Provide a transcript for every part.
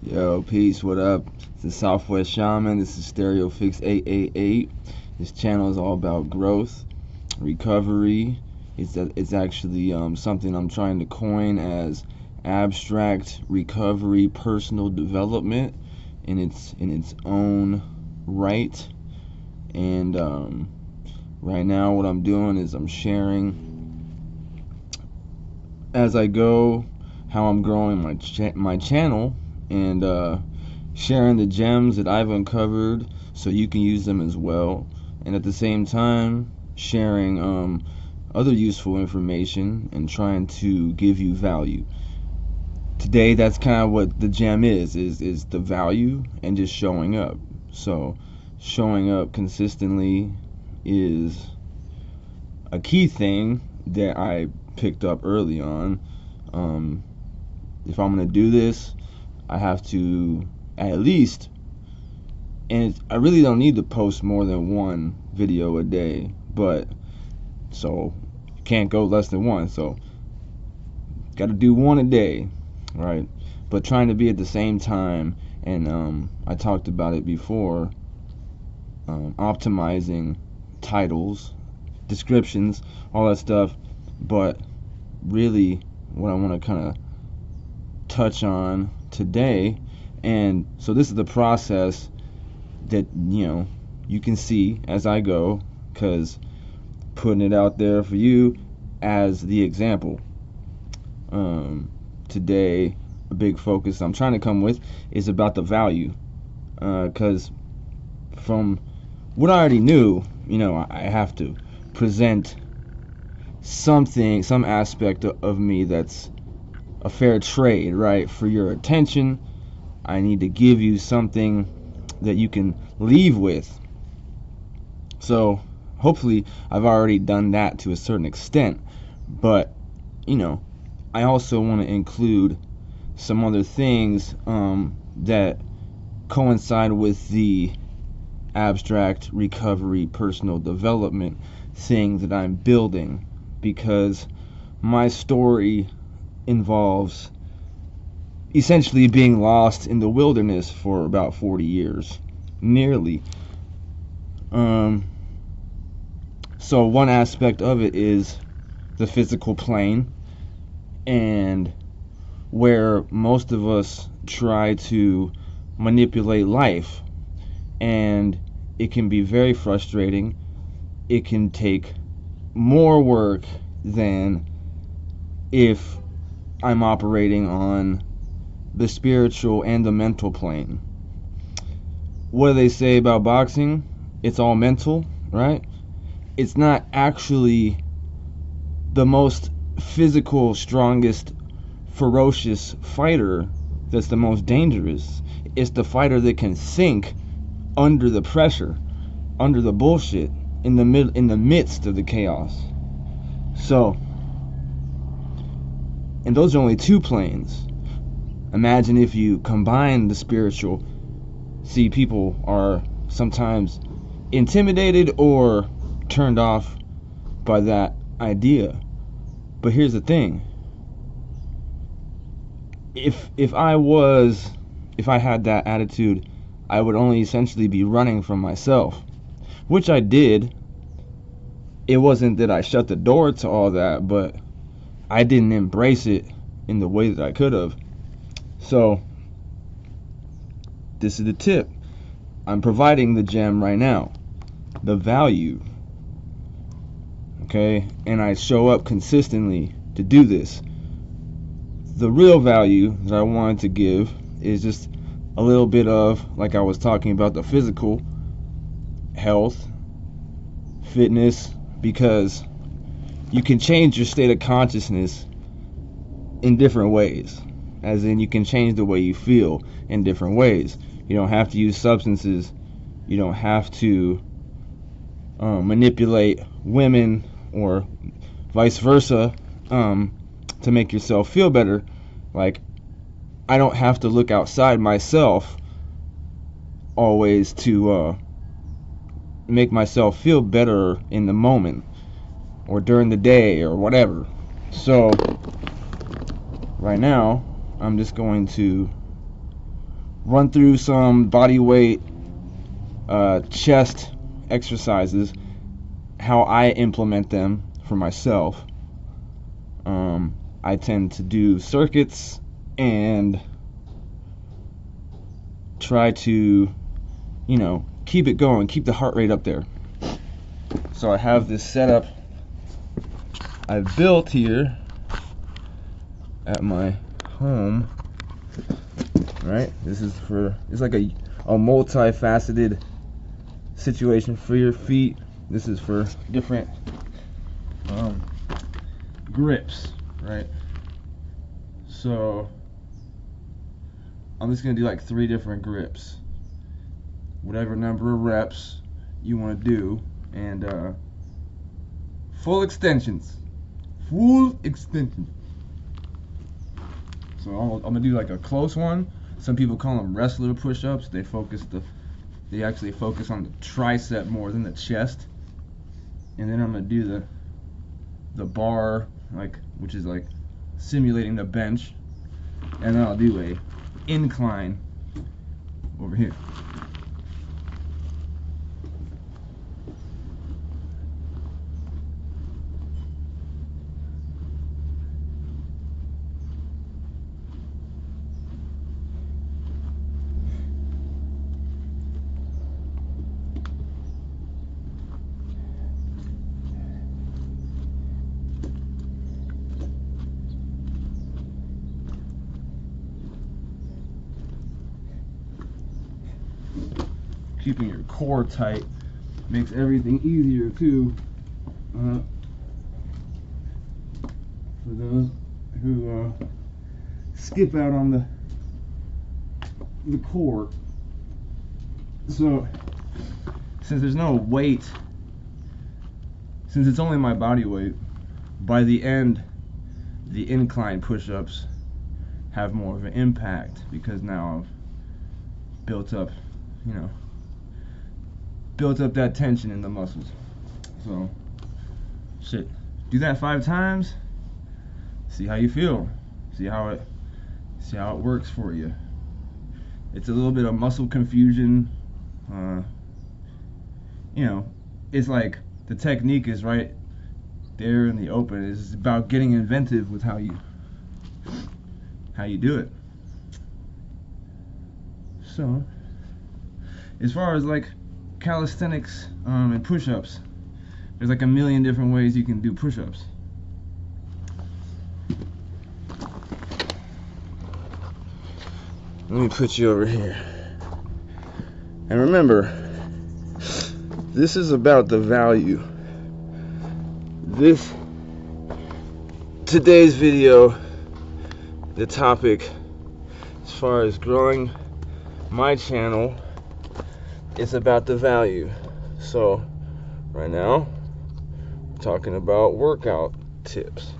Yo, peace, what up? It's the SouthWst Shaman. This is StereoPHiX 888. This channel is all about growth, recovery. It's actually something I'm trying to coin as abstract recovery, personal development in its own right. And right now, what I'm doing is I'm sharing as I go how I'm growing my channel, and sharing the gems that I've uncovered so you can use them as well, and at the same time sharing other useful information and trying to give you value. Today, that's kind of what the gem is the value and just showing up. So showing up consistently is a key thing that I picked up early on. If I'm going to do this, I have to at least, and I really don't need to post more than one video a day, but so can't go less than one, so got to do one a day, right? But trying to be at the same time, and I talked about it before, optimizing titles, descriptions, all that stuff. But really what I want to kind of touch on today, and so this is the process that you can see as I go, because putting it out there for you as the example. Today, a big focus I'm trying to come with is about the value, because from what I already knew, I have to present something, some aspect of me that's a fair trade, right? For your attention, I need to give you something that you can leave with. So hopefully I've already done that to a certain extent, but I also want to include some other things that coincide with the abstract recovery personal development thing that I'm building, because my story involves essentially being lost in the wilderness for about 40 years, nearly. So one aspect of it is the physical plane, and where most of us try to manipulate life, and it can be very frustrating. It can take more work than if I'm operating on the spiritual and the mental plane. What do they say about boxing? It's all mental, right? It's not actually the most physical, strongest, ferocious fighter that's the most dangerous. It's the fighter that can think under the pressure, under the bullshit, in the midst of the chaos. So, and those are only two planes. Imagine if you combine the spiritual. See, people are sometimes intimidated or turned off by that idea. But here's the thing. If I had that attitude, I would only essentially be running from myself, which I did. It wasn't that I shut the door to all that, but I didn't embrace it in the way that I could have. So this is the tip. I'm providing the gem right now, the value. Okay, and I show up consistently to do this. The real value that I wanted to give is just a little bit of, like I was talking about, the physical health, fitness, because you can change your state of consciousness in different ways. As in, you can change the way you feel in different ways. You don't have to use substances. You don't have to manipulate women or vice versa to make yourself feel better. Like, I don't have to look outside myself always to make myself feel better in the moment or during the day or whatever. So right now I'm just going to run through some body weight chest exercises, how I implement them for myself. I tend to do circuits and try to, keep it going, keep the heart rate up there. So I have this setup I've built here at my home, right? It's like a multifaceted situation for your feet. This is for different grips, right? So I'm just gonna do like 3 different grips, whatever number of reps you want to do, and full extensions. So I'm gonna do like a close one. Some people call them wrestler push-ups. They actually focus on the tricep more than the chest. And then I'm gonna do the bar, which is like simulating the bench, and then I'll do a incline over here. Keeping your core tight makes everything easier too. For those who skip out on the core. So since there's no weight, since it's only my body weight, by the end the incline push-ups have more of an impact, because now I've built up that tension in the muscles. So do that 5 times, see how you feel, see how it works for you. It's a little bit of muscle confusion. It's like the technique is right there in the open. It's about getting inventive with how you do it. So as far as like calisthenics and push-ups, there's like a million different ways you can do push-ups. Let me put you over here. And remember, this is about the value. Today's video, the topic as far as growing my channel, it's about the value. So right now we're talking about workout tips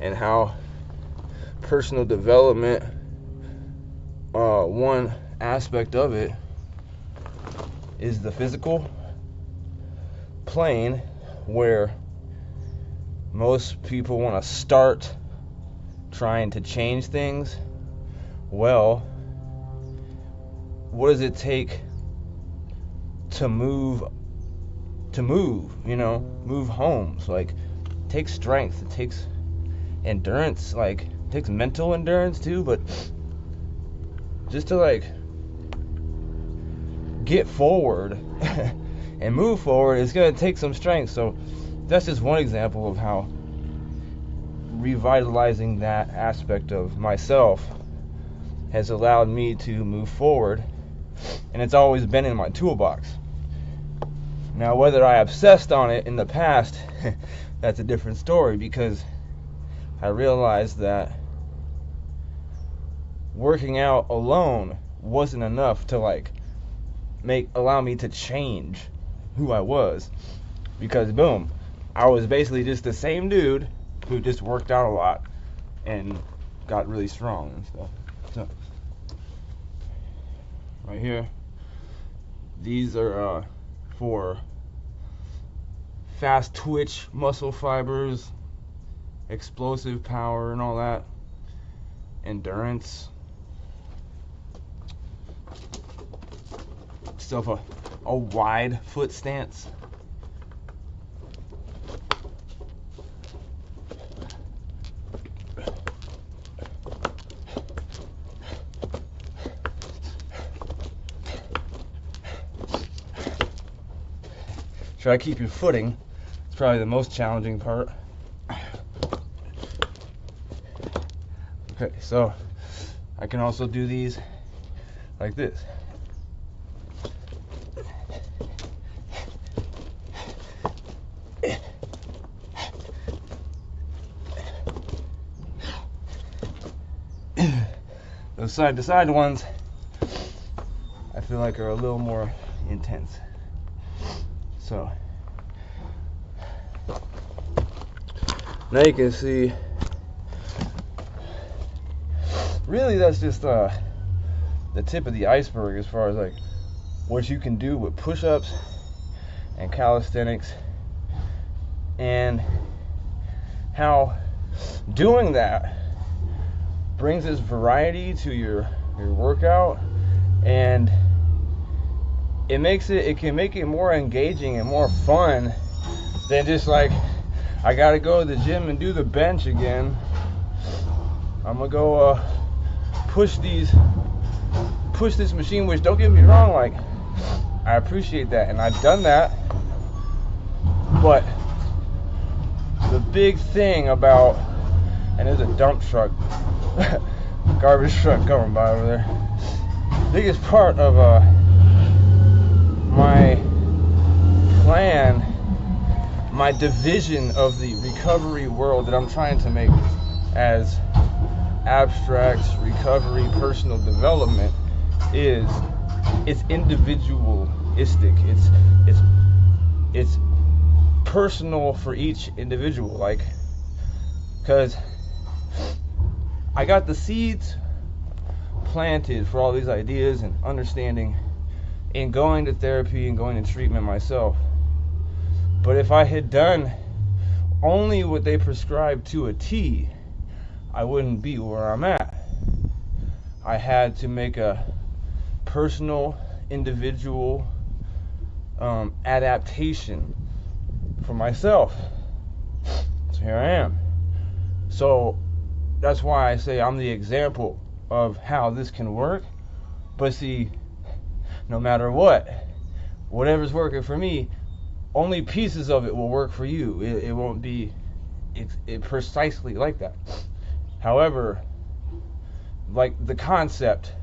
and how personal development, one aspect of it is the physical plane, where most people want to start trying to change things. Well, what does it take to move homes? Like, it takes strength, it takes endurance, it takes mental endurance too, but just to get forward and move forward, it's going to take some strength. So that's just one example of how revitalizing that aspect of myself has allowed me to move forward. And it's always been in my toolbox. Now, whether I obsessed on it in the past, that's a different story, because I realized that working out alone wasn't enough to allow me to change who I was. Because boom, I was basically just the same dude who just worked out a lot and got really strong and stuff. So right here, these are for fast twitch muscle fibers, explosive power and all that. endurance, still a wide foot stance. Try to keep your footing. It's probably the most challenging part. Okay, so I can also do these like this. Those side to side ones I feel like are a little more intense. So now you can see, really that's just the tip of the iceberg as far as like what you can do with push-ups and calisthenics, and how doing that brings this variety to your workout, and it can make it more engaging and more fun than just like, I gotta go to the gym and do the bench again. I'm gonna go push this machine, which, don't get me wrong, like, I appreciate that and I've done that, but the big thing about, and there's a dump truck, garbage truck going by over there, biggest part of my plan, my division of the recovery world that I'm trying to make as abstract recovery personal development is, it's individualistic. It's personal for each individual, like, because I got the seeds planted for all these ideas and understanding in going to therapy and going to treatment myself. But if I had done only what they prescribed to a T, I wouldn't be where I'm at. I had to make a personal, individual adaptation for myself. So here I am. So that's why I say I'm the example of how this can work. But see, no matter whatever's working for me, only pieces of it will work for you. It won't be it precisely like that. However, like, the concept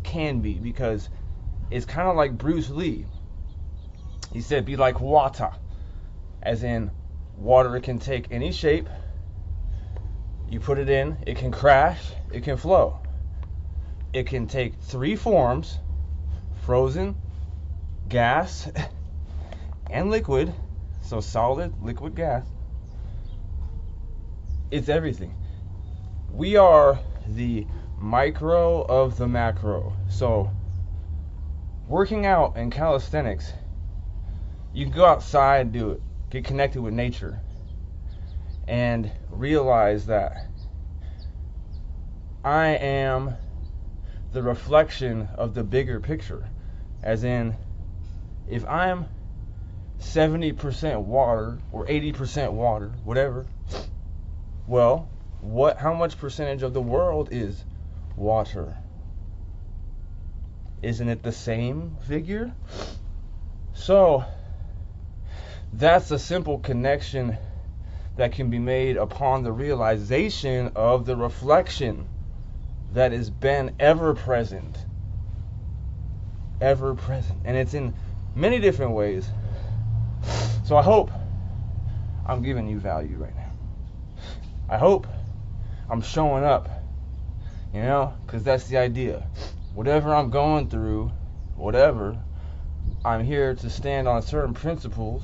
can be, because it's kind of like Bruce Lee. He said, be like water, as in water can take any shape. You put it in, it can crash, it can flow. It can take 3 forms: frozen, gas, and liquid. So solid, liquid, gas. It's everything. We are the micro of the macro. So working out and calisthenics, you can go outside and do it. Get connected with nature and realize that I am the reflection of the bigger picture. As in, if I'm 70% water or 80% water, whatever, well, how much percentage of the world is water? Isn't it the same figure? So that's a simple connection that can be made upon the realization of the reflection that has been ever present, and it's in many different ways. So I hope I'm giving you value right now. I hope I'm showing up, because that's the idea. Whatever I'm going through, I'm here to stand on certain principles,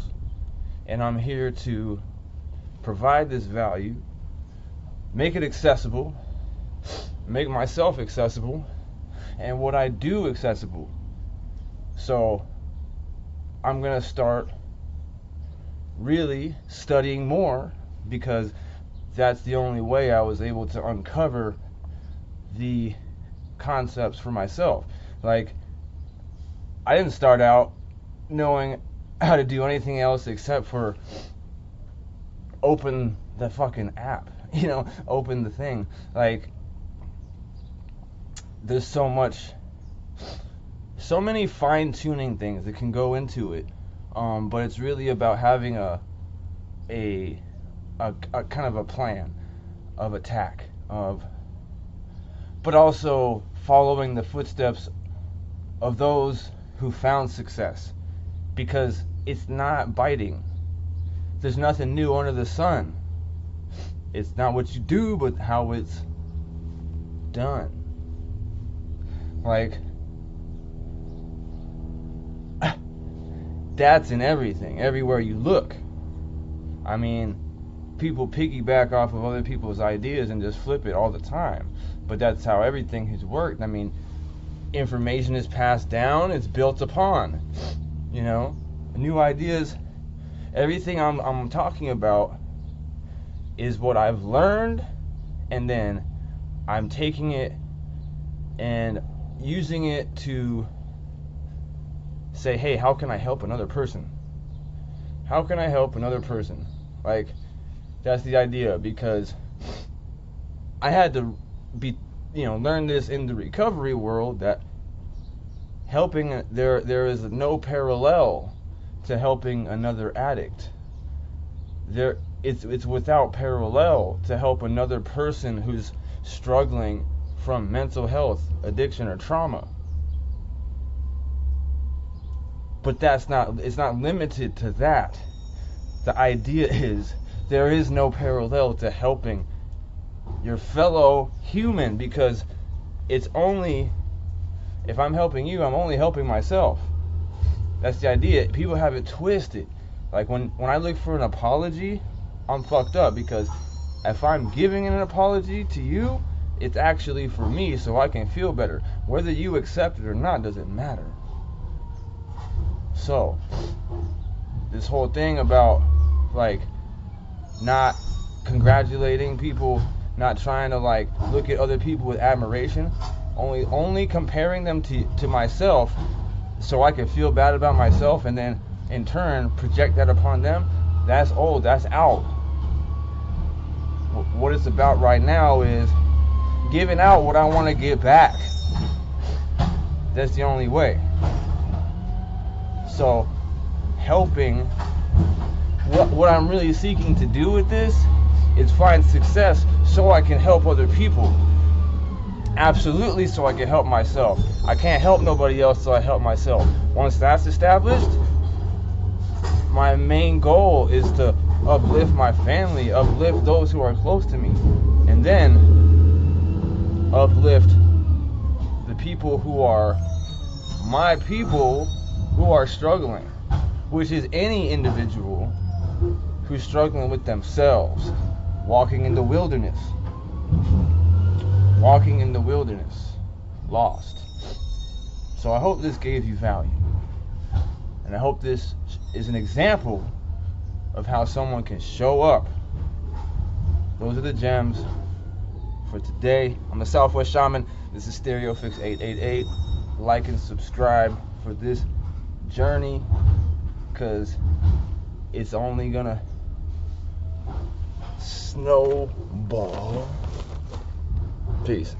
and I'm here to provide this value, make it accessible, make myself accessible, and what I do accessible. So I'm going to start really studying more, because that's the only way I was able to uncover the concepts for myself. Like, I didn't start out knowing how to do anything else except for open the fucking app, you know, open the thing. Like, there's so many fine-tuning things that can go into it, but it's really about having a kind of a plan of attack, but also following the footsteps of those who found success, because it's not biting. There's nothing new under the sun. It's not what you do, but how it's done. Like, that's in everything, everywhere you look. I mean, people piggyback off of other people's ideas and just flip it all the time, but that's how everything has worked. I mean, information is passed down, it's built upon, you know, new ideas. Everything I'm talking about is what I've learned, and then I'm taking it and using it to say, hey, how can I help another person? How can I help another person? Like, that's the idea, because I had to learn this in the recovery world, that helping, there is no parallel to helping another addict. It's without parallel to help another person who's struggling from mental health, addiction, or trauma. But it's not limited to that. The idea is there is no parallel to helping your fellow human, because it's only, if I'm helping you, I'm only helping myself. That's the idea. People have it twisted. Like, when I look for an apology, I'm fucked up, because if I'm giving an apology to you, it's actually for me, so I can feel better. Whether you accept it or not doesn't matter. So, this whole thing about, like, not congratulating people, not trying to, like, look at other people with admiration, only comparing them to myself, so I can feel bad about myself, and then in turn project that upon them, that's old, that's out. What it's about right now is giving out what I want to get back. That's the only way. So, helping, what I'm really seeking to do with this is find success so I can help other people. Absolutely, so I can help myself. I can't help nobody else, so I help myself. Once that's established, my main goal is to uplift my family, uplift those who are close to me, and then uplift the people who are my people who are struggling, which is any individual who's struggling with themselves, walking in the wilderness, lost. So I hope this gave you value, and I hope this is an example of how someone can show up. Those are the gems for today. I'm the SouthWst Shaman. This is StereoPHiX 888. Like and subscribe for this journey, because it's only gonna snowball. Peace.